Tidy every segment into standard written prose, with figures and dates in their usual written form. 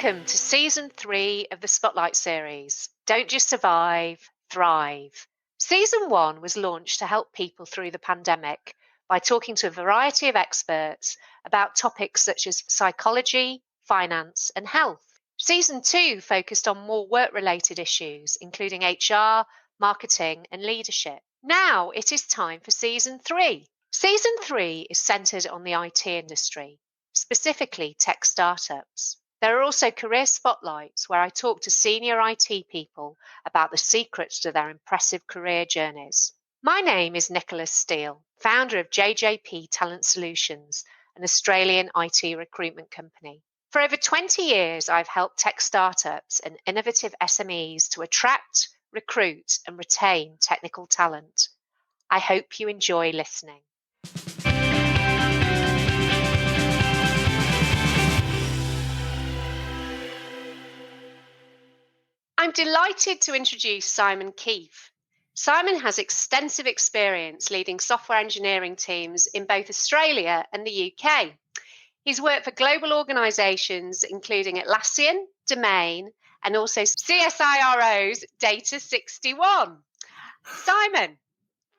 Welcome to Season 3 of the Spotlight series, Don't Just Survive, Thrive. Season 1 was launched to help people through the pandemic by talking to a variety of experts about topics such as psychology, finance, and health. Season 2 focused on more work-related issues, including HR, marketing, and leadership. Now it is time for Season 3. Season 3 is centred on the IT industry, specifically tech startups. There are also career spotlights where I talk to senior IT people about the secrets to their impressive career journeys. My name is Nicola Steel, founder of JJP Talent Solutions, an Australian IT recruitment company. For over 20 years, I've helped tech startups and innovative SMEs to attract, recruit, and retain technical talent. I hope you enjoy listening. I'm delighted to introduce Simon Keefe. Simon has extensive experience leading software engineering teams in both Australia and the UK. He's worked for global organisations including Atlassian, Domain, and also CSIRO's Data 61. Simon,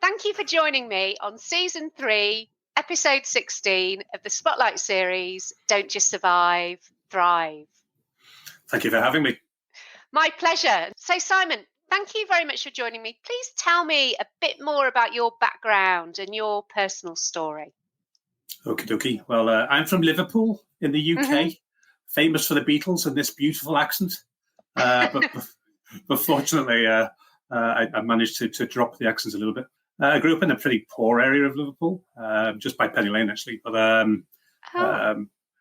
thank you for joining me on Season 3, Episode 16 of the Spotlight series, Don't Just Survive, Thrive. Thank you for having me. My pleasure. So, Simon, thank you very much for joining me. Please tell me a bit more about your background and your personal story. Okie dokie. Well, I'm from Liverpool in the UK, famous for the Beatles and this beautiful accent. But fortunately, I managed to drop the accent a little bit. I grew up in a pretty poor area of Liverpool, just by Penny Lane, actually. But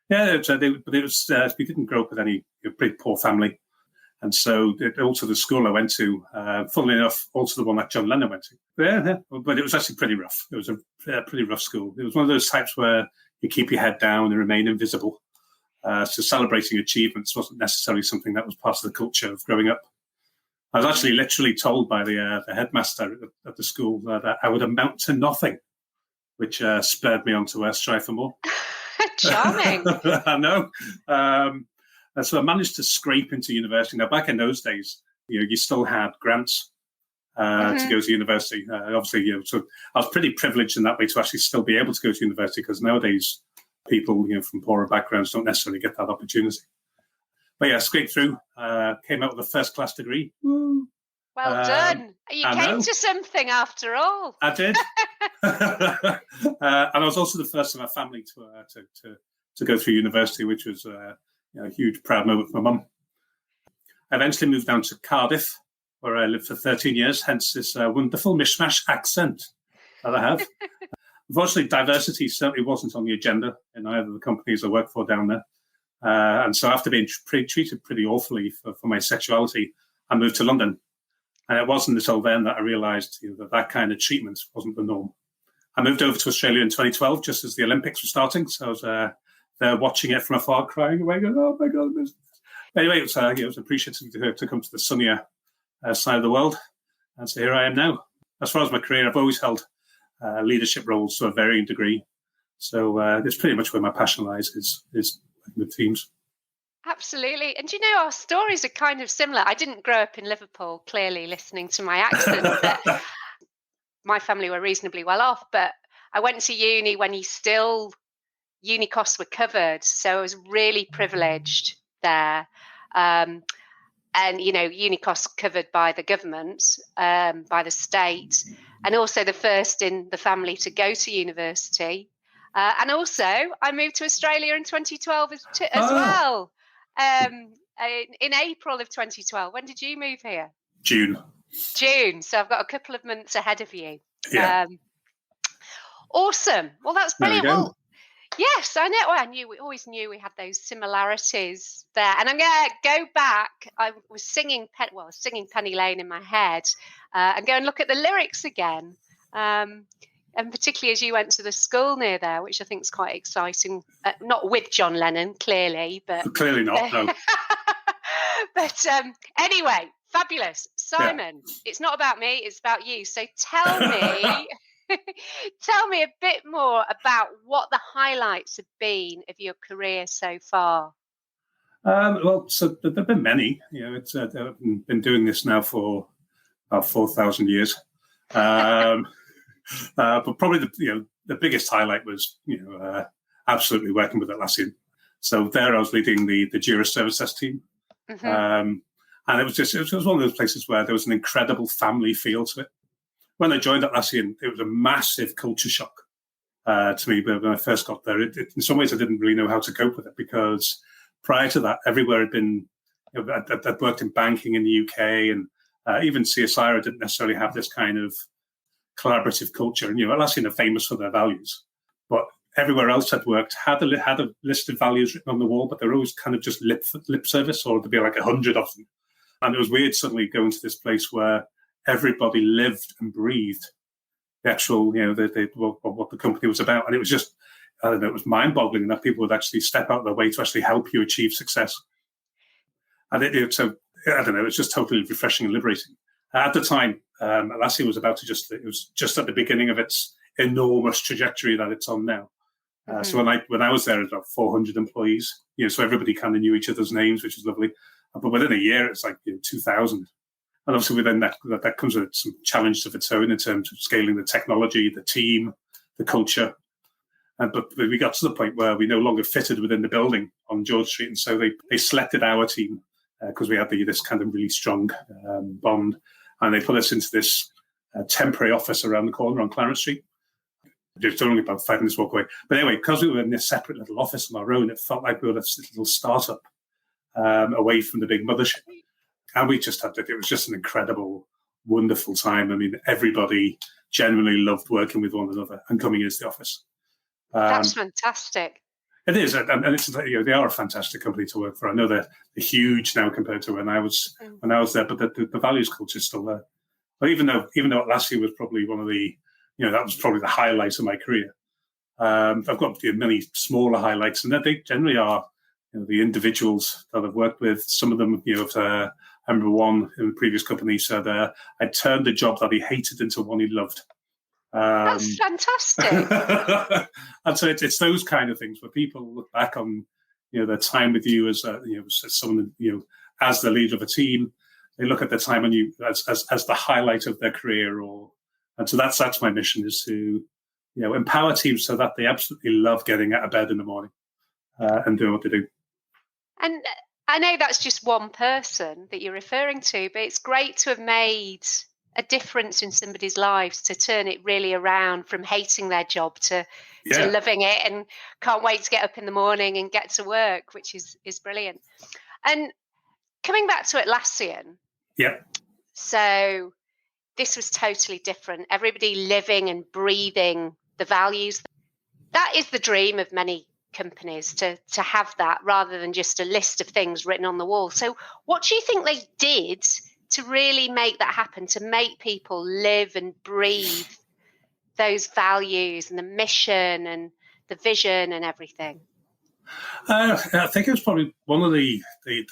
we didn't grow up with any pretty poor family. And so also the school I went to, funnily enough, also the one that John Lennon went to. But it was actually pretty rough. It was a pretty rough school. It was one of those types where you keep your head down and remain invisible. So celebrating achievements wasn't necessarily something that was part of the culture of growing up. I was actually literally told by the headmaster at the school that I would amount to nothing, which spurred me on to strive for more. Charming. I know. And so I managed to scrape into university. Now, back in those days, you still had grants to go to university. Obviously, so I was pretty privileged in that way to actually still be able to go to university, because nowadays people from poorer backgrounds don't necessarily get that opportunity. But yeah, scraped through, came out with a first-class degree. Woo. Well done. You came to something after all. I did. And I was also the first in my family to go through university, which was a huge proud moment for my mum. I eventually moved down to Cardiff, where I lived for 13 years, hence this wonderful mishmash accent that I have. Unfortunately, diversity certainly wasn't on the agenda in either of the companies I worked for down there. And so after being treated pretty awfully for my sexuality, I moved to London. And it wasn't until then that I realised that kind of treatment wasn't the norm. I moved over to Australia in 2012, just as the Olympics were starting. So I was there watching it from afar, crying away, going, "Oh my God!" Anyway, it was appreciative to come to the sunnier side of the world, and so here I am now. As far as my career, I've always held leadership roles to a varying degree. So it's pretty much where my passion lies is with teams. Absolutely. And our stories are kind of similar. I didn't grow up in Liverpool, clearly listening to my accent. But my family were reasonably well off, but I went to uni when uni costs were covered. So I was really privileged there. And, uni costs covered by the government, by the state, and also the first in the family to go to university. And also I moved to Australia in 2012 as well. In April of 2012. When did you move here? June. So I've got a couple of months ahead of you. Yeah. Awesome. Well, that's brilliant. Well, yes, I know. We always knew we had those similarities there. And I'm going to go back. I was singing Penny Lane in my head, and go and look at the lyrics again. And particularly as you went to the school near there, which I think is quite exciting. Not with John Lennon, clearly, but clearly not. No. But anyway, fabulous, Simon. Yeah. It's not about me; it's about you. So tell me, tell me a bit more about what the highlights have been of your career so far. Well, so there have been many. I've been doing this now for about 4,000 years. But probably the biggest highlight was absolutely working with Atlassian. So there I was leading the Jira Service Desk team. And it was one of those places where there was an incredible family feel to it. When I joined Atlassian, it was a massive culture shock to me. But when I first got there, in some ways I didn't really know how to cope with it, because prior to that, everywhere had been, I'd worked in banking in the UK, and even CSIRO didn't necessarily have this kind of collaborative culture. And Atlassian are famous for their values, but everywhere else I'd worked had a list of values written on the wall, but they're always kind of just lip service, or there'd be like 100 of them. And it was weird suddenly going to this place where everybody lived and breathed the actual, what the company was about. And it was just, I don't know, it was mind-boggling that people would actually step out of their way to actually help you achieve success. And so, I don't know, it was just totally refreshing and liberating. At the time, Atlassian was it was just at the beginning of its enormous trajectory that it's on now. So when I was there, it was about 400 employees, so everybody kind of knew each other's names, which was lovely. But within a year, it's like 2,000. And obviously within that comes with some challenges of its own in terms of scaling the technology, the team, the culture. But we got to the point where we no longer fitted within the building on George Street. And so they selected our team because we had this kind of really strong bond. And they put us into this temporary office around the corner on Clarence Street. It's only about 5 minutes walk away. But anyway, because we were in this separate little office on our own, it felt like we were this little startup away from the big mothership. And we just had it. It was just an incredible, wonderful time. I mean, everybody genuinely loved working with one another and coming into the office. That's fantastic. It is, and it's they are a fantastic company to work for. I know they're huge now compared to when I was there, but the values culture is still there. But even though Atlassian was probably one of the that was probably the highlight of my career. I've got many smaller highlights, and that they generally are the individuals that I've worked with. Some of them, I remember one in the previous company said, I turned a job that he hated into one he loved. That's fantastic. And so it's those kind of things where people look back on, their time with you as someone, as the leader of a team. They look at the time on you as the highlight of their career, and so that's my mission, is to, empower teams so that they absolutely love getting out of bed in the morning and doing what they do. And I know that's just one person that you're referring to, but it's great to have made a difference in somebody's lives, to turn it really around from hating their job to loving it and can't wait to get up in the morning and get to work, which is brilliant. And coming back to Atlassian. Yeah. So this was totally different. Everybody living and breathing the values. That is the dream of many companies, to have that rather than just a list of things written on the wall. So what do you think they did to really make that happen, to make people live and breathe those values and the mission and the vision and everything? I think it was probably one of the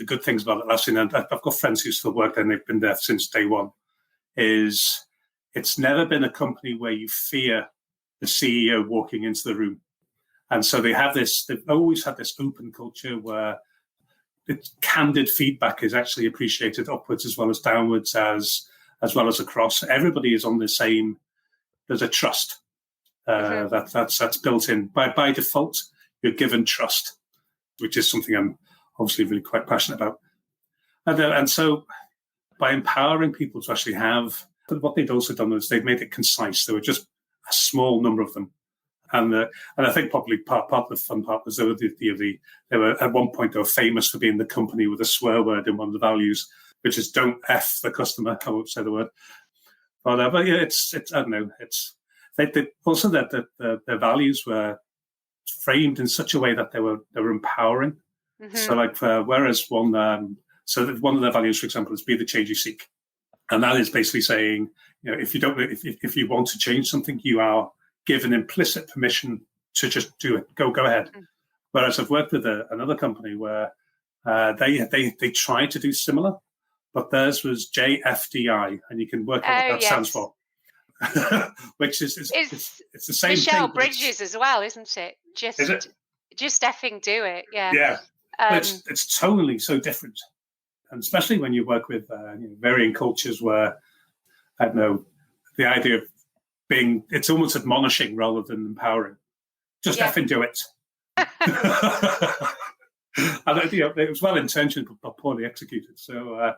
good things about Atlassian, and I've got friends who still work there and they've been there since day one, is it's never been a company where you fear the CEO walking into the room. And so they've always had this open culture where candid feedback is actually appreciated upwards as well as downwards, as well as across. Everybody is on the same. There's a trust that's built in by default. You're given trust, which is something I'm obviously really quite passionate about. And so by empowering people to actually have, what they'd also done is they've made it concise. There were just a small number of them. And I think probably part of the fun part was they were at one point they were famous for being the company with a swear word in one of the values, which is "Don't F the customer." I won't say the word, but yeah, it's I don't know. They also that their values were framed in such a way that they were empowering. Mm-hmm. So like whereas one of their values, for example, is "Be the change you seek," and that is basically saying, if you want to change something, you are given implicit permission to just do it. Go ahead. Mm. Whereas I've worked with another company where they tried to do similar, but theirs was JFDI, and you can work out what that stands for. Which is it's the same Michelle thing. Bridges as well, isn't it? Is it? Just effing do it. Yeah. Yeah. It's totally so different, and especially when you work with varying cultures where, I don't know, the idea of it's almost admonishing rather than empowering. Just effing do it. And it was well intentioned but poorly executed. So I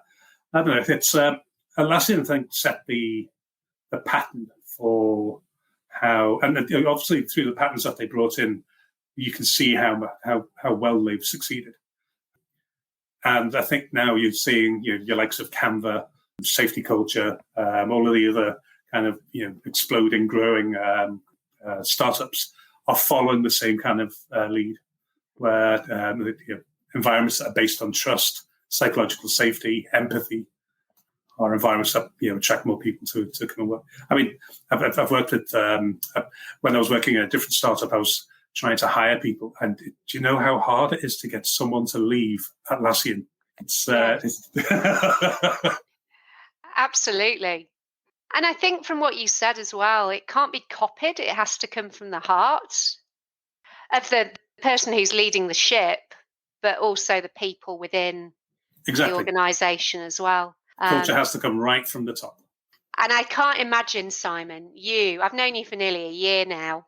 don't know. It's Atlassian, I think, set the pattern for how, and obviously through the patterns that they brought in, you can see how well they've succeeded. And I think now you're seeing your likes of Canva, safety culture, all of the other kind of exploding, growing startups are following the same kind of lead, where environments that are based on trust, psychological safety, empathy, are environments that attract more people to come and work. I mean, I've worked at when I was working at a different startup, I was trying to hire people, and do you know how hard it is to get someone to leave Atlassian? It's Absolutely. And I think from what you said as well, it can't be copied. It has to come from the heart of the person who's leading the ship, but also the people within the organisation as well. Culture has to come right from the top. And I can't imagine, Simon, I've known you for nearly a year now,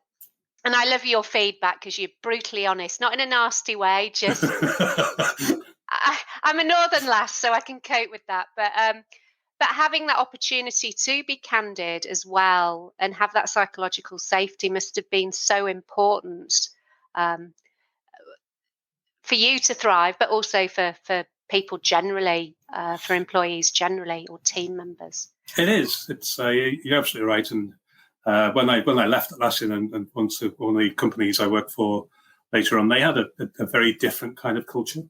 and I love your feedback because you're brutally honest, not in a nasty way, just I'm a northern lass, so I can cope with that. But having that opportunity to be candid as well and have that psychological safety must have been so important for you to thrive, but also for people generally, for employees generally, or team members. It is. It's you're absolutely right. And when I left Atlassian and one of the companies I worked for later on, they had a very different kind of culture.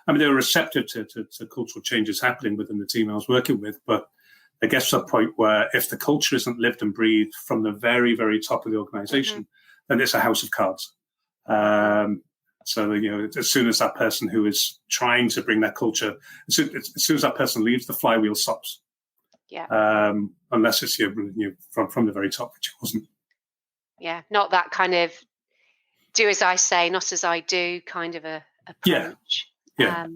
I mean, they were receptive to cultural changes happening within the team I was working with, but I guess to a point where if the culture isn't lived and breathed from the very, very top of the organization, then it's a house of cards. So, as soon as that person who is trying to bring that culture, as soon as that person leaves, the flywheel stops. Yeah. Unless it's from the very top, which it wasn't. Yeah, not that kind of do as I say, not as I do kind of a approach. Yeah.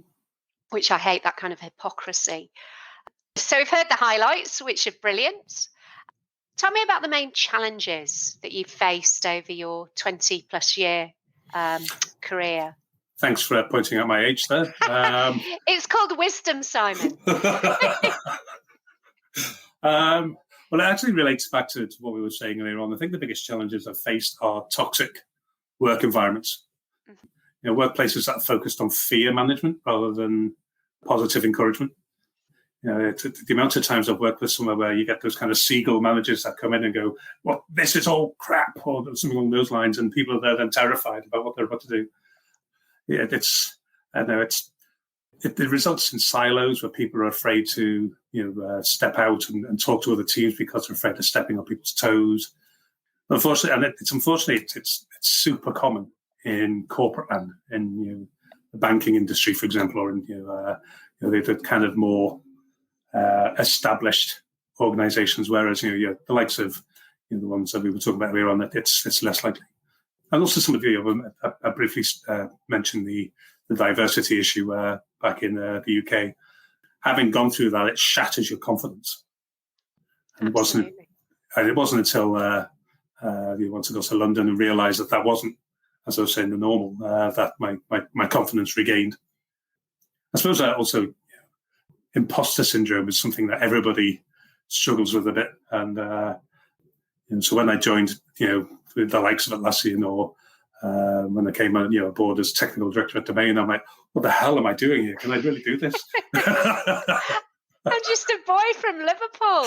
Which I hate, that kind of hypocrisy. So we've heard the highlights, which are brilliant. Tell me about the main challenges that you've faced over your 20 plus year career. Thanks for pointing out my age there. It's called wisdom, Simon. Well, it actually relates back to what we were saying earlier on. I think the biggest challenges I've faced are toxic work environments. Workplaces that are focused on fear management rather than positive encouragement. The amount of times I've worked with somewhere where you get those kind of seagull managers that come in and go, well, this is all crap, or something along those lines, and people are there then terrified about what they're about to do. Yeah, it results in silos where people are afraid to, step out and talk to other teams because they're afraid of stepping on people's toes. Unfortunately, and it's super common in corporate land, in the banking industry, for example, or in the kind of more established organisations. Whereas the likes of the ones that we were talking about earlier on, that it's less likely. And also some of I briefly mentioned the diversity issue back in the UK. Having gone through that, it shatters your confidence. And it wasn't until you want to go to London and realise that wasn't, as I was saying, the normal, that my confidence regained. I suppose also imposter syndrome is something that everybody struggles with a bit. And so when I joined, with the likes of Atlassian, or when I came on, aboard as technical director at Domain, I'm like, what the hell am I doing here? Can I really do this? I'm just a boy from Liverpool.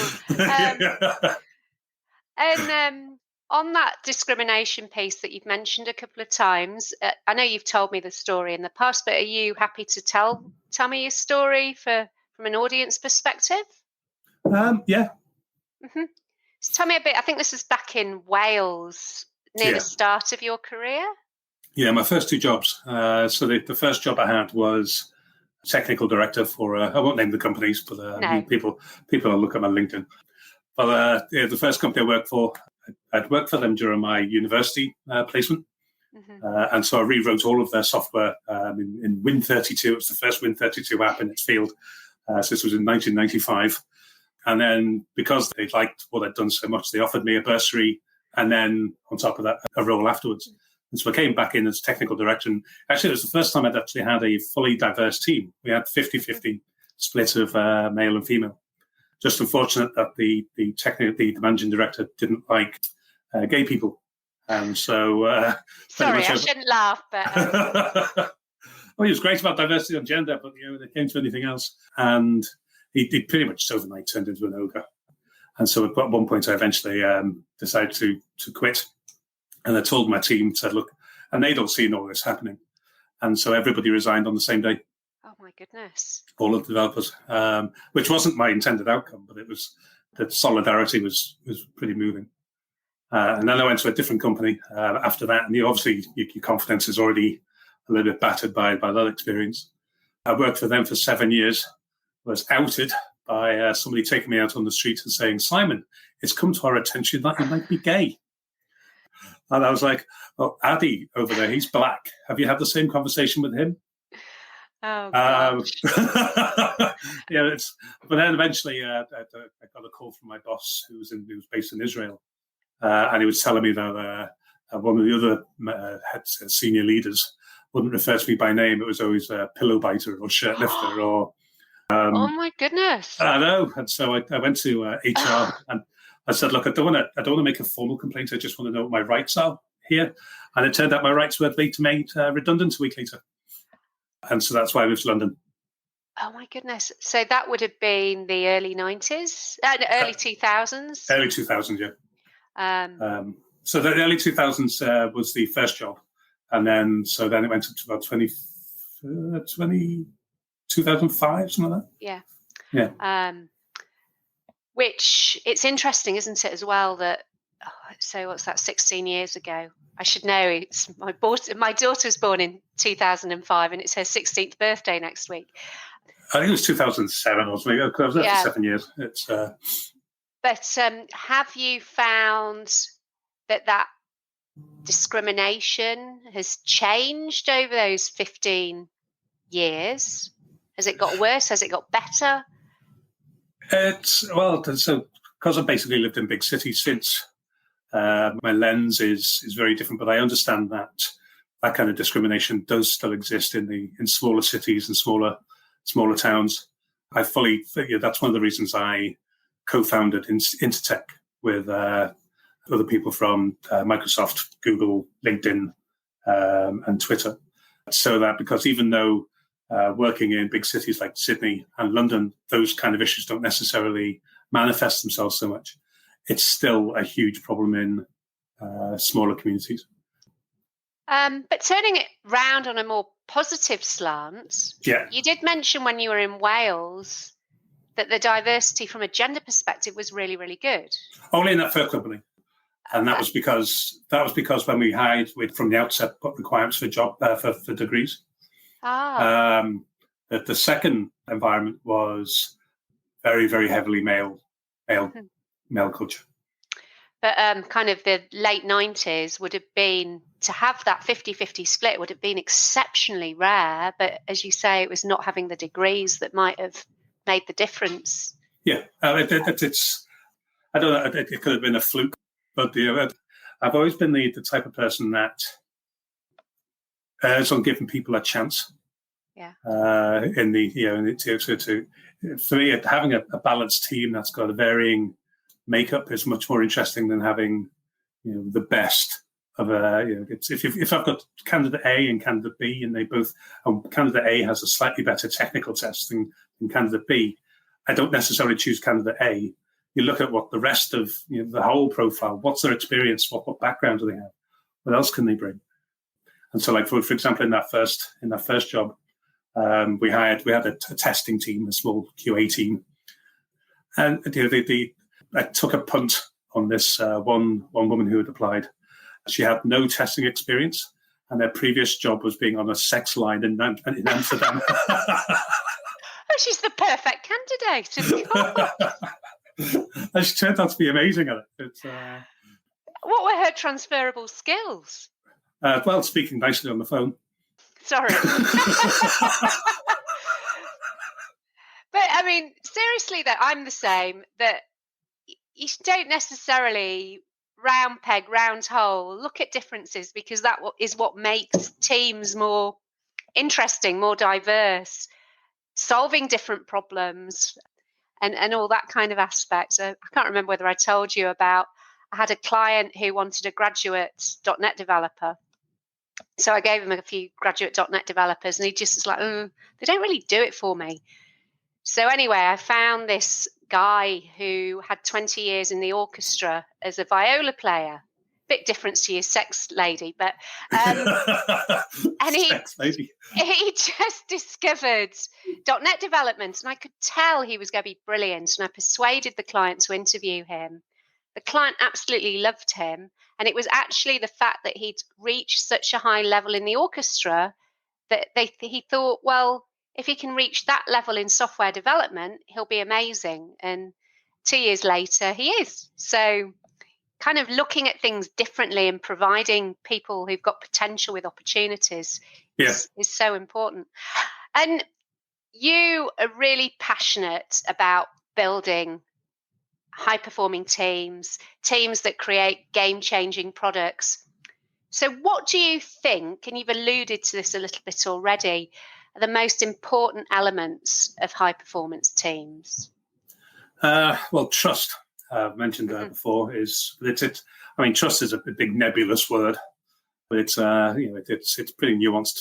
And on that discrimination piece that you've mentioned a couple of times, I know you've told me the story in the past, but are you happy to tell me your story from an audience perspective? Yeah. Mm-hmm. So tell me a bit. I think this is back in Wales, near the start of your career. Yeah, my first two jobs. So the first job I had was technical director for, I won't name the companies, but people will look at my LinkedIn. But the first company I worked for, I'd worked for them during my university placement. And so I rewrote all of their software in Win32. It was the first Win32 app in its field. So this was in 1995. And then because they liked what I'd done so much, they offered me a bursary and then on top of that, a role afterwards. And so I came back in as technical director. And actually, it was the first time I'd actually had a fully diverse team. We had 50-50 split of male and female. Just unfortunate that the managing director didn't like gay people. And so... Sorry, I shouldn't laugh, but... Well, he was great about diversity and gender, but when it came to anything else, and he pretty much overnight turned into an ogre. And so at one point, I eventually decided to quit. And I told my team, said, look, and they'd all seen all this happening. And so everybody resigned on the same day. Oh, my goodness. All of the developers, which wasn't my intended outcome, but it was that solidarity was pretty moving. And then I went to a different company after that. And obviously, your confidence is already a little bit battered by that experience. I worked for them for 7 years, was outed by somebody taking me out on the street and saying, Simon, it's come to our attention that you might be gay. And I was like, oh, Addy over there, he's black. Have you had the same conversation with him? Oh, gosh. But then eventually I got a call from my boss who was based in Israel. And he was telling me that one of the other senior leaders wouldn't refer to me by name. It was always a pillow biter or shirt lifter or... oh, my goodness. I know. And so I went to HR and I said, look, I don't want to make a formal complaint. I just want to know what my rights are here. And it turned out my rights were later made redundant a week later. And so that's why I moved to London. Oh, my goodness. So that would have been the early 90s? Early 2000s? Early 2000s, yeah. So the early 2000s was the first job. And then it went up to about 2005, something like that. Yeah. Yeah. Which it's interesting, isn't it, as well, that, so what's that, 16 years ago? I should know. It's my daughter was born in 2005 and it's her 16th birthday next week. I think it was 2007 or something. I was there for 7 years. But have you found that discrimination has changed over those 15 years? Has it got worse? Has it got better? So because I've basically lived in big cities since, my lens is very different. But I understand that kind of discrimination does still exist in smaller cities and smaller towns. I fully figure that's one of the reasons I co-founded Intertech with other people from Microsoft, Google, LinkedIn, and Twitter. So that because even though working in big cities like Sydney and London, those kind of issues don't necessarily manifest themselves so much, it's still a huge problem in smaller communities. But turning it round on a more positive slant, you did mention when you were in Wales that the diversity from a gender perspective was really, really good. Only in that first company. And that was because when we hired, we'd from the outset put requirements for for degrees. That the second environment was very, very heavily male culture. But kind of the late 90s would have been, to have that 50-50 split would have been exceptionally rare. But as you say, it was not having the degrees that might have made the difference. Yeah, it's I don't know, it could have been a fluke. But I've always been the type of person that is on giving people a chance. Yeah. For me, having a balanced team that's got a varying makeup is much more interesting than having, the best of if I've got candidate A and candidate B, and candidate A has a slightly better technical test than candidate B, I don't necessarily choose candidate A. You look at what the rest of the whole profile, what's their experience, what background do they have, what else can they bring? And so, like for example, in that first job, we had a testing team, a small QA team, and I took a punt on this one woman who had applied. She had no testing experience, and her previous job was being on a sex line in Amsterdam. Oh, she's the perfect candidate, of course. And she turned out to be amazing at it. What were her transferable skills? Well, speaking nicely on the phone. Sorry. But I mean, seriously, that I'm the same, that you don't necessarily round peg, round hole, look at differences, because that is what makes teams more interesting, more diverse, solving different problems and all that kind of aspect. So I can't remember whether I told you about, I had a client who wanted a graduate .NET developer. So I gave him a few graduate .NET developers, and he just was like, they don't really do it for me. So anyway, I found this guy who had 20 years in the orchestra as a viola player. Bit different to your sex lady, but and he just discovered .NET development, and I could tell he was going to be brilliant. And I persuaded the client to interview him. The client absolutely loved him, and it was actually the fact that he'd reached such a high level in the orchestra that he thought, well, if he can reach that level in software development, he'll be amazing. And 2 years later, he is. So kind of looking at things differently and providing people who've got potential with opportunities is so important. And you are really passionate about building high-performing teams that create game-changing products. So what do you think, and you've alluded to this a little bit already, are the most important elements of high-performance teams? Well, trust. I've mentioned that before. Trust is a big nebulous word, but it's pretty nuanced.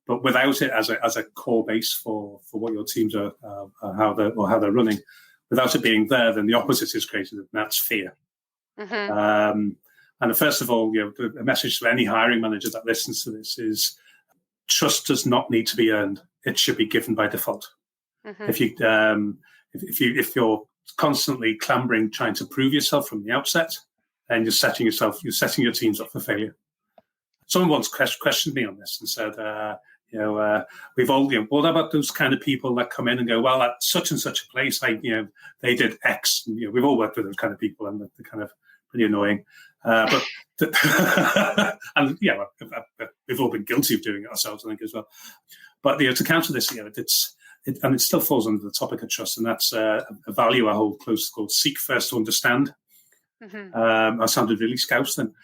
But without it as a core base for what your teams are, how they're running, without it being there, then the opposite is created, and that's fear. And first of all, a message to any hiring manager that listens to this is: trust does not need to be earned; it should be given by default. If you're constantly clambering, trying to prove yourself from the outset, then you're setting your teams up for failure. Someone once questioned me on this and said, we've all, what about those kind of people that come in and go, well, at such and such a place, they did X. And, we've all worked with those kind of people, and they're kind of pretty annoying. And we've all been guilty of doing it ourselves, I think, as well. But to counter this, it still falls under the topic of trust, and that's a value I hold close, called seek first to understand. I sounded really Scouse then.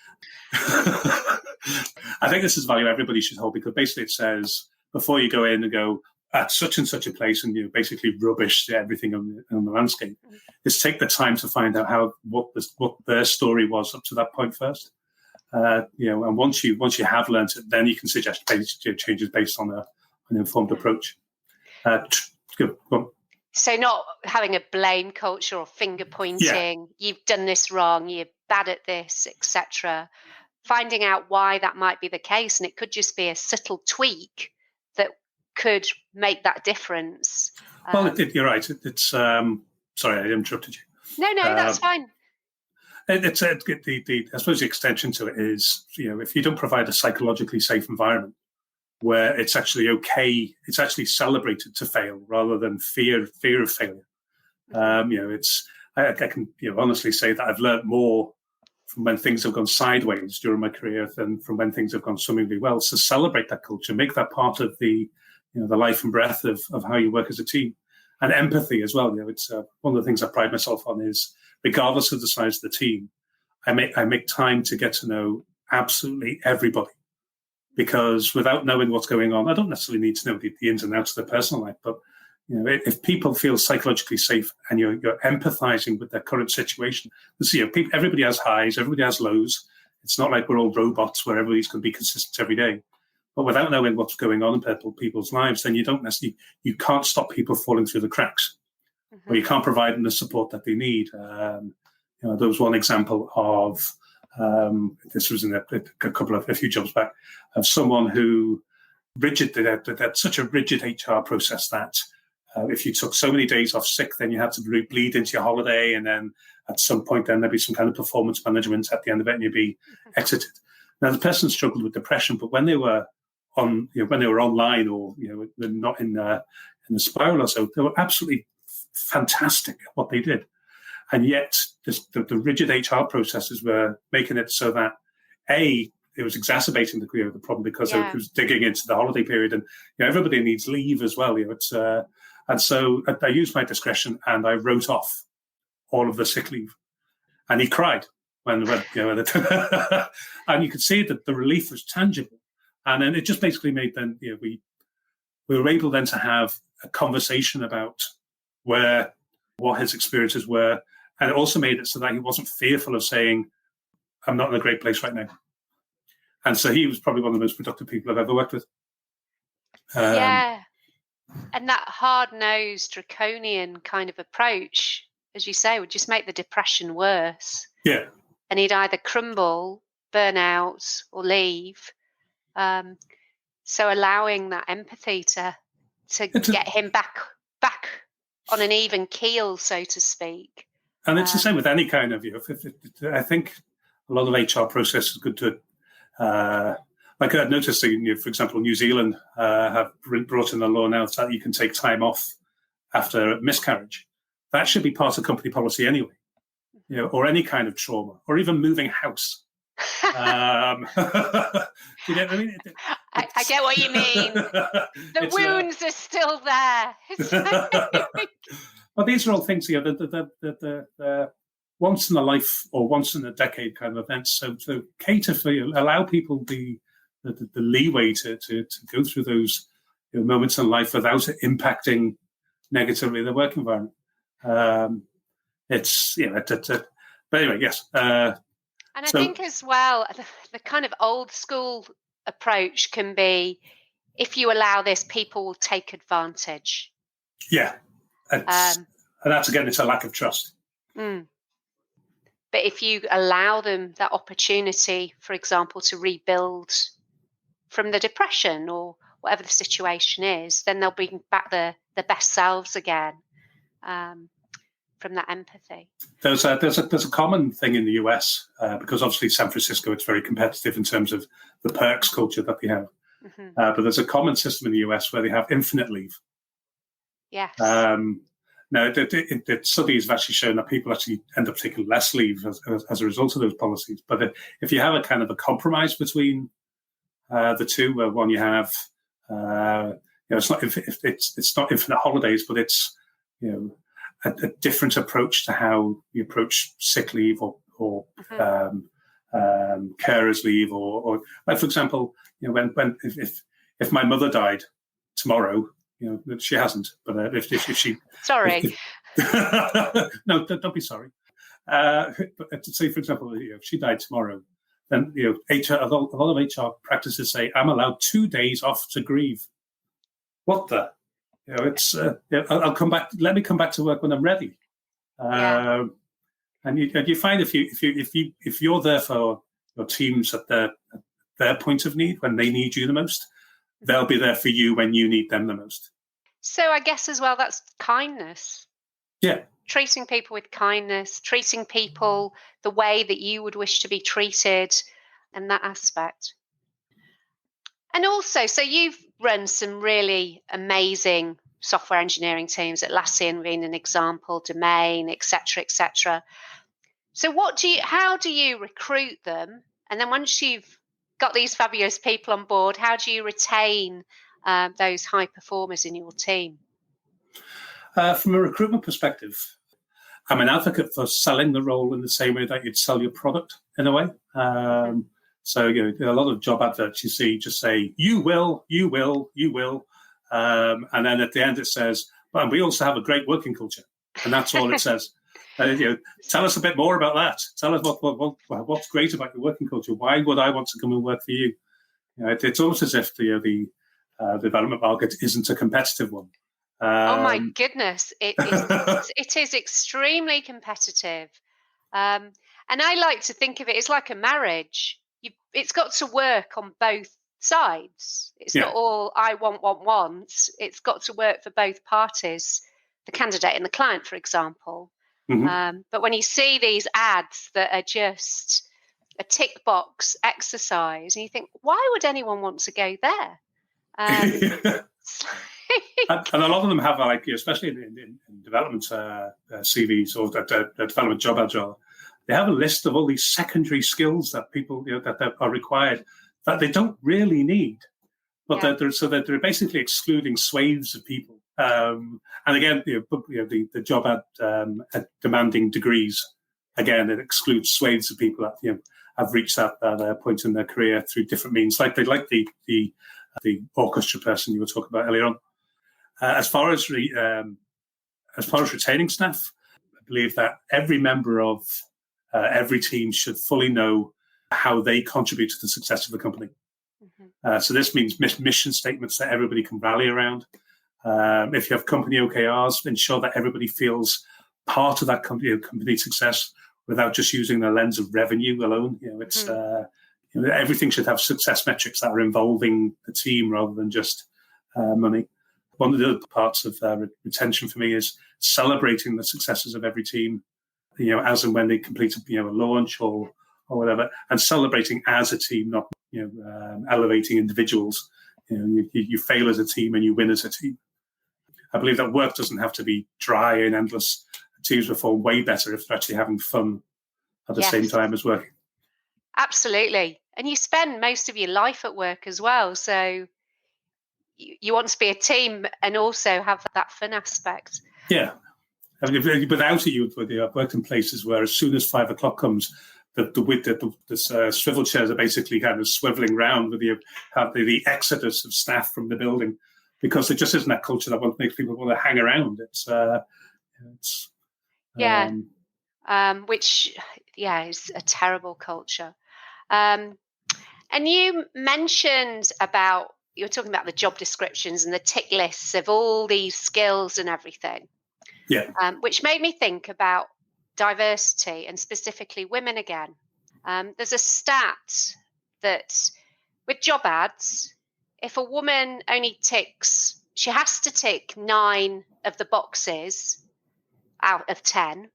I think this is a value everybody should hold, because basically it says, before you go in and go at such and such a place and basically rubbish everything on the landscape, is take the time to find out what their story was up to that point first. And once you have learned it, then you can suggest changes based on an informed approach. So not having a blame culture or finger pointing, you've done this wrong, you're bad at this, etc. Finding out why that might be the case, and it could just be a subtle tweak that could make that difference. You're right. It's sorry, I interrupted you. No, that's fine. I suppose the extension to it is, if you don't provide a psychologically safe environment where it's actually okay, it's actually celebrated to fail rather than fear of failure. I can honestly say that I've learned more from when things have gone sideways during my career than from when things have gone swimmingly well. So celebrate that culture, make that part of the life and breath of how you work as a team. And empathy as well. It's one of the things I pride myself on is, regardless of the size of the team, I make time to get to know absolutely everybody. Because without knowing what's going on, I don't necessarily need to know the ins and outs of their personal life. But if people feel psychologically safe and you're empathizing with their current situation, everybody has highs, everybody has lows. It's not like we're all robots where everybody's going to be consistent every day. But without knowing what's going on in people's lives, then you can't stop people falling through the cracks, or you can't provide them the support that they need. There was one example of. This was in a few jobs back, of someone who had such a rigid HR process that if you took so many days off sick, then you had to bleed into your holiday, and then at some point then there'd be some kind of performance management at the end of it, and you'd be exited. Now the person struggled with depression, but when they were online or they're not in the spiral or so, they were absolutely fantastic at what they did. And yet the rigid HR processes were making it so that, A, was exacerbating the problem because it was digging into the holiday period, and everybody needs leave as well. It's and so I used my discretion and I wrote off all of the sick leave, and he cried when and you could see that the relief was tangible, and then it just basically made then we were able then to have a conversation about what his experiences were, and it also made it so that he wasn't fearful of saying, I'm not in a great place right now. And so he was probably one of the most productive people I've ever worked with. And that hard-nosed, draconian kind of approach, as you say, would just make the depression worse. Yeah. And he'd either crumble, burn out, or leave. So allowing that empathy to get him back on an even keel, so to speak. And it's the same with any kind of I think a lot of HR process is good to, like I've noticed, for example, New Zealand have brought in a law now that you can take time off after a miscarriage. That should be part of company policy anyway, or any kind of trauma, or even moving house. You know what I mean? I get what you mean. The wounds are still there. Well, these are all things, the once in a life or once in a decade kind of events. So cater for allow people the leeway to go through those moments in life without it impacting negatively their work environment. But anyway, yes. And I think as well, the kind of old school approach can be, if you allow this, people will take advantage. Yeah. And that's, again, it's a lack of trust. But if you allow them that opportunity, for example, to rebuild from the depression or whatever the situation is, then they'll bring back the best selves again. From that empathy. There's a common thing in the US because obviously San Francisco, it's very competitive in terms of the perks culture that they have. Mm-hmm. But there's a common system in the US where they have infinite leave. Yes. Now, the studies have actually shown that people actually end up taking less leave as a result of those policies. But if you have a kind of a compromise between the two, where one you have, it's not infinite holidays, but it's a different approach to how you approach sick leave or carers leave, or like, for example, if my mother died tomorrow, she hasn't, but if she sorry, no, don't be sorry. But say, for example, if she died tomorrow, then HR, a lot of HR practices say I'm allowed 2 days off to grieve. What the? It's I'll come back. Let me come back to work when I'm ready. And you find if you're there for your teams at their point of need when they need you the most, they'll be there for you when you need them the most. So I guess as well, that's kindness. Yeah. Treating people with kindness, treating people the way that you would wish to be treated, and that aspect. And also, so you've run some really amazing software engineering teams, Atlassian being an example, Domain, etc., etc. So how do you recruit them? And then once you've got these fabulous people on board, how do you retain those high performers in your team? From a recruitment perspective, I'm an advocate for selling the role in the same way that you'd sell your product, in a way. So, a lot of job adverts you see just say, you will. And then at the end it says, well, we also have a great working culture. And that's all it says. Tell us a bit more about that. Tell us what's great about your working culture. Why would I want to come and work for you? It's almost as if the development market isn't a competitive one. Oh my goodness. It is extremely competitive. And I like to think of it as like a marriage. It's got to work on both sides. It's not all I want. It's got to work for both parties, the candidate and the client, for example. Mm-hmm. But when you see these ads that are just a tick box exercise, and you think, why would anyone want to go there? And a lot of them have, especially in development CVs or development job ads, they have a list of all these secondary skills that people that are required that they don't really need, but they're basically excluding swathes of people. And again, the job at demanding degrees. Again, it excludes swathes of people that have reached that point in their career through different means, like the orchestra person you were talking about earlier on. As far as retaining staff, I believe that every member of every team should fully know how they contribute to the success of the company. Mm-hmm. So this means mission statements that everybody can rally around. If you have company OKRs, ensure that everybody feels part of that company success without just using the lens of revenue alone. It's everything should have success metrics that are involving the team rather than just money. One of the other parts of retention for me is celebrating the successes of every team, as and when they complete a launch or whatever, and celebrating as a team, not elevating individuals. You fail as a team and you win as a team. I believe that work doesn't have to be dry and endless. Teams perform way better if they're actually having fun at the same time as working. Absolutely. And you spend most of your life at work as well. So you want to be a team and also have that fun aspect. Yeah. I mean, without it, I've worked in places where as soon as 5 o'clock comes, the swivel chairs are basically kind of swiveling round with the exodus of staff from the building, because there just isn't that culture that makes people want to hang around. Which is a terrible culture. And you mentioned you were talking about the job descriptions and the tick lists of all these skills and everything. Yeah. Which made me think about diversity and specifically women again. There's a stat that with job ads, if a woman she has to tick 9 of the boxes out of 10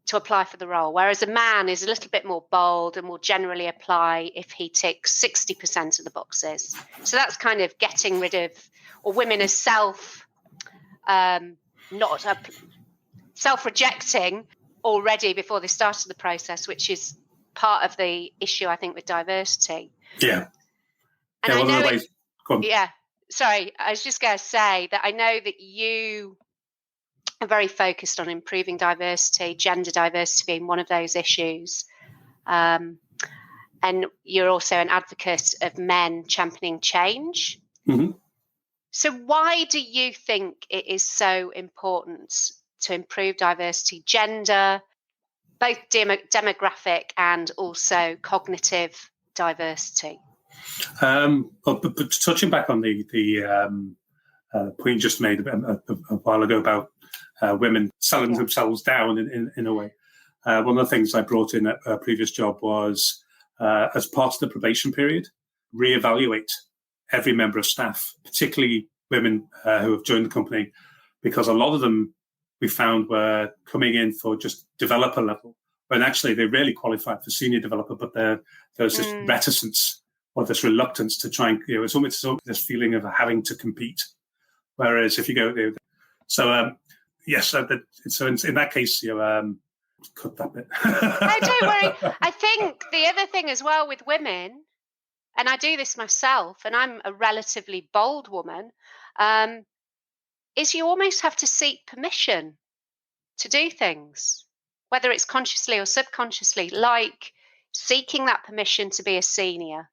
to apply for the role, whereas a man is a little bit more bold and will generally apply if he ticks 60% of the boxes. So that's kind of getting rid of, or women are self-rejecting already before they started the process, which is part of the issue, I think, with diversity. Yeah. And I know sorry, I was just going to say that I know that you are very focused on improving diversity, gender diversity being one of those issues. And you're also an advocate of men championing change. Mm-hmm. So why do you think it is so important to improve diversity, gender, both demographic and also cognitive diversity? But touching back on the point you just made a while ago about women selling themselves down in a way, one of the things I brought in at a previous job was, as part of the probation period, reevaluate every member of staff, particularly women who have joined the company, because a lot of them we found were coming in for just developer level, when actually they really qualified for senior developer, but there's this reticence or this reluctance to try and, it's almost this feeling of having to compete. Whereas if you go, yes, so in that case, cut that bit. No, don't worry. I think the other thing as well with women, and I do this myself, and I'm a relatively bold woman, is you almost have to seek permission to do things, whether it's consciously or subconsciously, like seeking that permission to be a senior.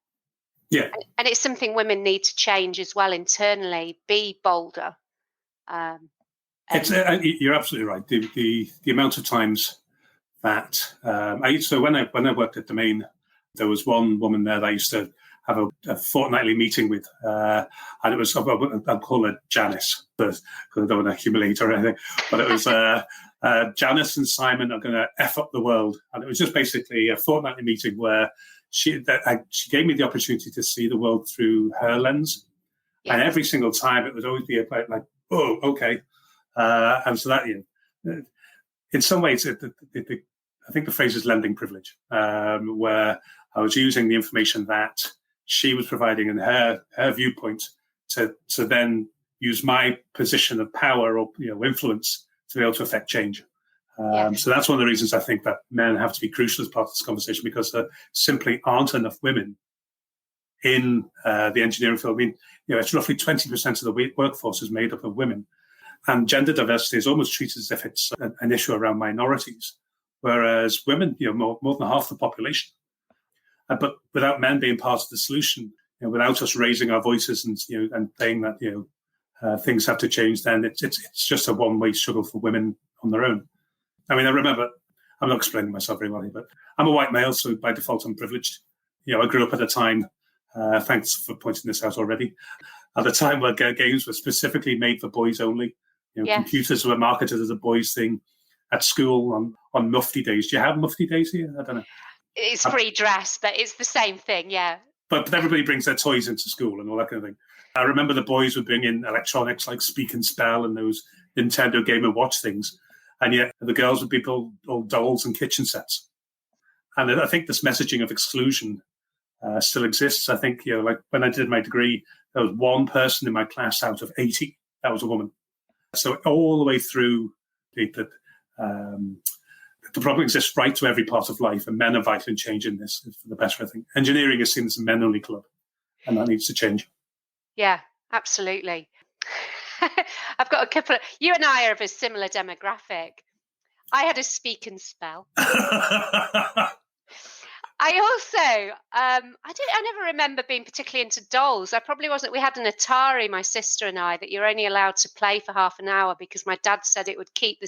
Yeah. And it's something women need to change as well internally, be bolder. You're absolutely right. The amount of times that when I worked at Domain, there was one woman there that I used to have a fortnightly meeting with, and it was, I'll call her Janice, because I don't want to humiliate her or anything, but it was Janice and Simon are going to F up the world. And it was just basically a fortnightly meeting where she gave me the opportunity to see the world through her lens. Yeah. And every single time it would always be about like, oh, okay. And so that, in some ways, I think the phrase is lending privilege, where I was using the information that she was providing in her viewpoint to then use my position of power or influence to be able to affect change. So that's one of the reasons I think that men have to be crucial as part of this conversation, because there simply aren't enough women in the engineering field. I mean, it's roughly 20% of the workforce is made up of women. And gender diversity is almost treated as if it's an issue around minorities, whereas women, more than half the population. But without men being part of the solution, without us raising our voices and saying that things have to change, then it's just a one-way struggle for women on their own. I mean, I remember, I'm not explaining myself very well, but I'm a white male, so by default I'm privileged. I grew up at a time. Thanks for pointing this out already. At the time where games were specifically made for boys only. Computers were marketed as a boys thing. At school on mufti days. Do you have mufti days here? I don't know. It's free dress, but it's the same thing, yeah. But everybody brings their toys into school and all that kind of thing. I remember the boys would bring in electronics like Speak and Spell and those Nintendo Game & Watch things. And yet the girls would be all dolls and kitchen sets. And I think this messaging of exclusion still exists. I think, like when I did my degree, there was one person in my class out of 80 that was a woman. So all the way through, the problem exists right to every part of life, and men are vital in changing this for the better, I think. Engineering is seen as a men-only club, and that needs to change. Yeah, absolutely. I've got a couple of... You and I are of a similar demographic. I had a Speak and Spell. I also, I never remember being particularly into dolls. I probably wasn't. We had an Atari, my sister and I, that you're only allowed to play for half an hour because my dad said it would keep the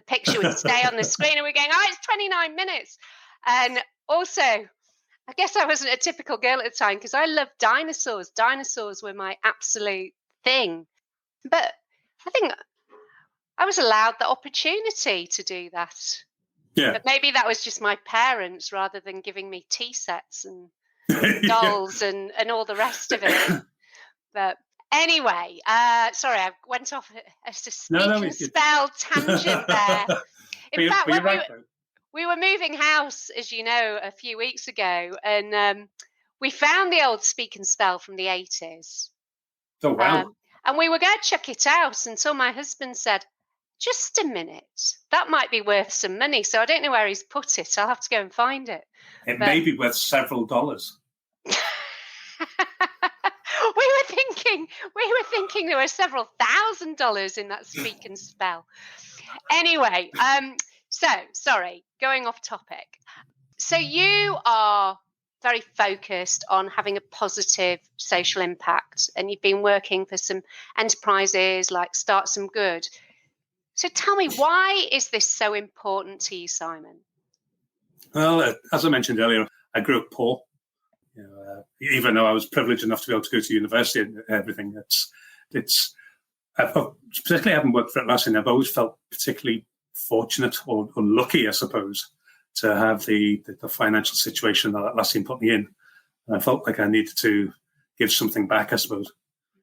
picture would stay on the screen. And we're going, it's 29 minutes. And also, I guess I wasn't a typical girl at the time because I loved dinosaurs. Dinosaurs were my absolute thing. But I think I was allowed the opportunity to do that. Yeah. But maybe that was just my parents rather than giving me tea sets and dolls and all the rest of it. But anyway, sorry, I went off a Speak and Spell tangent there. In fact, when we were moving house, as you know, a few weeks ago, and we found the old Speak and Spell from the 80s. Oh, wow. And we were going to check it out until my husband said, just a minute, that might be worth some money. So I don't know where he's put it. I'll have to go and find it. It may be worth several dollars. We were thinking there were several $1,000s in that Speak and Spell. Anyway, so sorry, going off topic. So you are very focused on having a positive social impact, and you've been working for some enterprises like Start Some Good. So tell me, why is this so important to you, Simon? Well, as I mentioned earlier, I grew up poor. Even though I was privileged enough to be able to go to university and everything, particularly having worked for Atlassian, I've always felt particularly fortunate or lucky, I suppose, to have the financial situation that Atlassian put me in. And I felt like I needed to give something back, I suppose.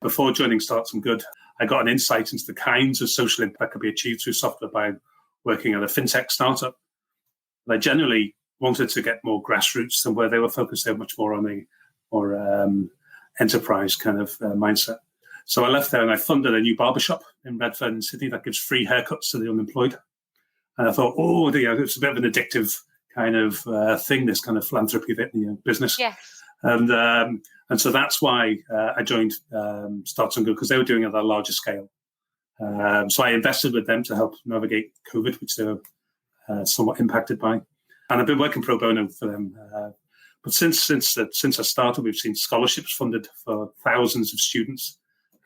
Before joining Start Some Good, I got an insight into the kinds of social impact that could be achieved through software by working at a fintech startup. And I generally wanted to get more grassroots than where they were focused. They were much more on the more enterprise kind of mindset. So I left there and I funded a new barbershop in Redfern in Sydney that gives free haircuts to the unemployed. And I thought, it's a bit of an addictive kind of thing, this kind of philanthropy business. Yes. And so that's why I joined Start Some Good, because they were doing it at a larger scale. So I invested with them to help navigate COVID, which they were somewhat impacted by. And I've been working pro bono for them. But since I started, we've seen scholarships funded for thousands of students,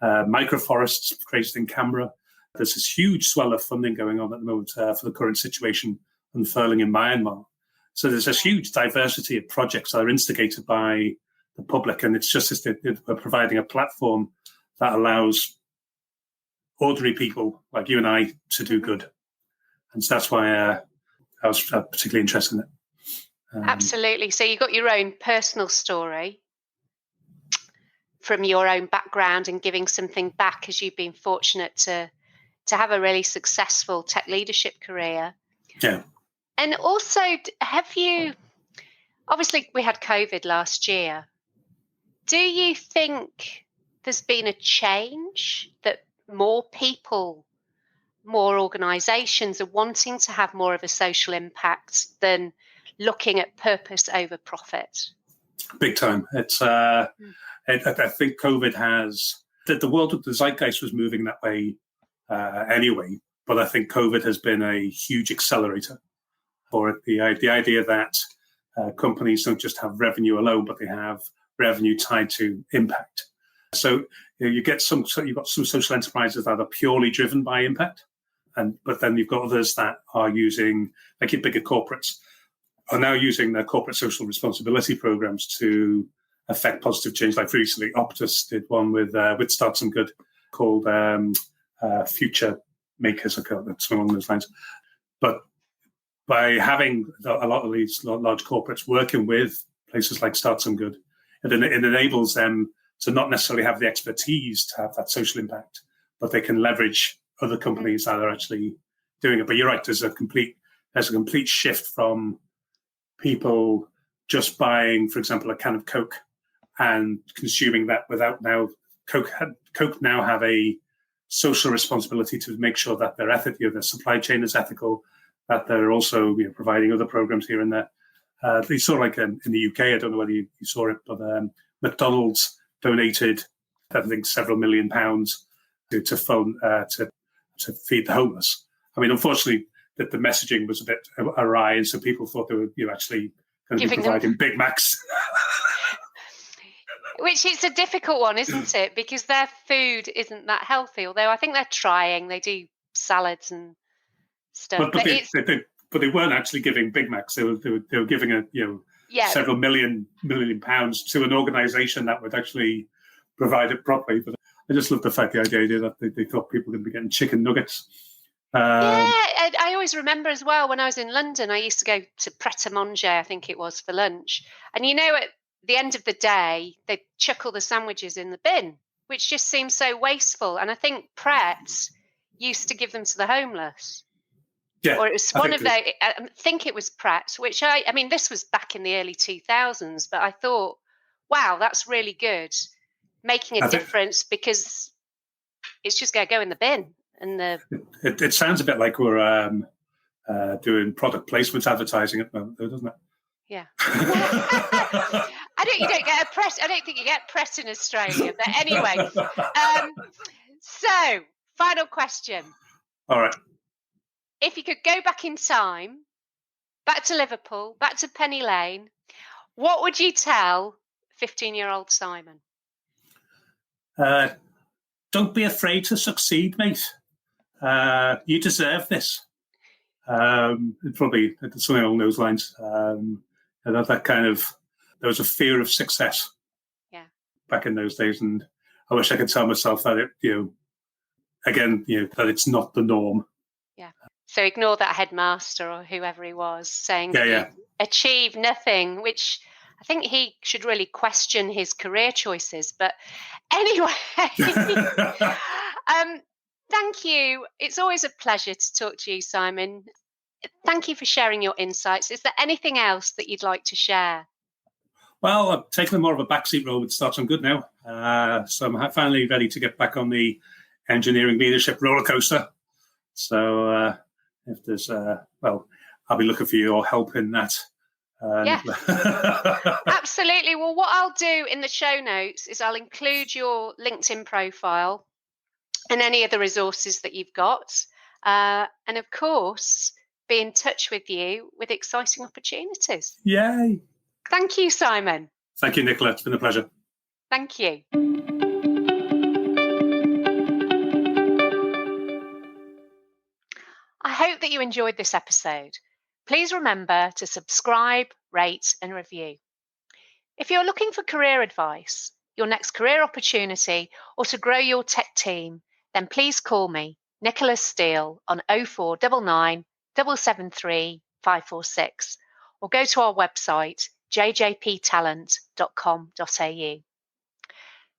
microforests created in Canberra. There's this huge swell of funding going on at the moment for the current situation unfurling in Myanmar. So there's this huge diversity of projects that are instigated by the public, and it's just we're providing a platform that allows ordinary people like you and I to do good. And so that's why I was particularly interested in it. Absolutely. So you got your own personal story from your own background and giving something back, as you've been fortunate to have a really successful tech leadership career. Yeah. And also, obviously we had COVID last year. Do you think there's been a change that more people more organisations are wanting to have more of a social impact than looking at purpose over profit. Big time. It's I think COVID has the world of the zeitgeist was moving that way anyway, but I think COVID has been a huge accelerator for it. The idea that companies don't just have revenue alone, but they have revenue tied to impact. So you've got some social enterprises that are purely driven by impact, but then you've got others that are using, like your bigger corporates, are now using their corporate social responsibility programs to affect positive change. Like recently, Optus did one with Start Some Good called Future Makers, or something along those lines. But by having a lot of these large corporates working with places like Start Some Good, it enables them to not necessarily have the expertise to have that social impact, but they can leverage other companies that are actually doing it. But you're right, there's a complete shift from people just buying, for example, a can of Coke and consuming that without now Coke now have a social responsibility to make sure that their supply chain is ethical, that they're also providing other programs here and there. They saw like in the UK, I don't know whether you saw it, but McDonald's donated, I think, several £million to feed the homeless. I mean, unfortunately, the messaging was a bit awry, and so people thought they were actually going to be providing Big Macs. Which is a difficult one, isn't it? Because their food isn't that healthy, although I think they're trying. They do salads and stuff. But they weren't actually giving Big Macs. They were giving several £million to an organisation that would actually provide it properly. But I just love the idea that they thought people were going to be getting chicken nuggets. I always remember as well when I was in London, I used to go to Pret-a-Manger, I think it was, for lunch. And at the end of the day, they'd chuck all the sandwiches in the bin, which just seems so wasteful. And I think Pret used to give them to the homeless. Yeah, or it was one of I think it was Pret, which I mean, this was back in the early 2000s, but I thought, wow, that's really good, making a difference, because it's just going to go in the bin. And it sounds a bit like we're doing product placement advertising at the moment, though, doesn't it? Yeah. I don't think you get Pret in Australia, but anyway. So, final question. All right. If you could go back in time, back to Liverpool, back to Penny Lane, what would you tell 15-year-old Simon? Don't be afraid to succeed, mate. You deserve this. Probably something along those lines. That kind of, there was a fear of success. Yeah. Back in those days, and I wish I could tell myself that that it's not the norm. Yeah. So ignore that headmaster or whoever he was saying that you achieved nothing, which I think he should really question his career choices. But anyway, thank you. It's always a pleasure to talk to you, Simon. Thank you for sharing your insights. Is there anything else that you'd like to share? Well, I've taken more of a backseat role with Start Some Good now. So I'm finally ready to get back on the engineering leadership roller coaster. So if there's, I'll be looking for your help in that. Yeah, absolutely. Well, what I'll do in the show notes is I'll include your LinkedIn profile and any other resources that you've got. And of course, be in touch with you with exciting opportunities. Yay. Thank you, Simon. Thank you, Nicola. It's been a pleasure. Thank you. I hope that you enjoyed this episode. Please remember to subscribe, rate, and review. If you're looking for career advice, your next career opportunity, or to grow your tech team, then please call me, Nicola Steel, on 0499 773 546, or go to our website, jjptalent.com.au.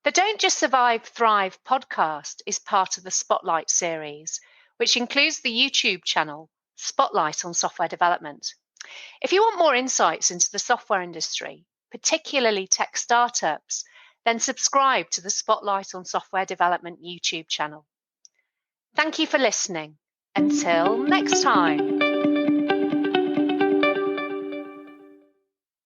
The Don't Just Survive, Thrive podcast is part of the Spotlight series, which includes the YouTube channel, Spotlight on Software Development. If you want more insights into the software industry, particularly tech startups, then subscribe to the Spotlight on Software Development YouTube channel. Thank you for listening. Until next time.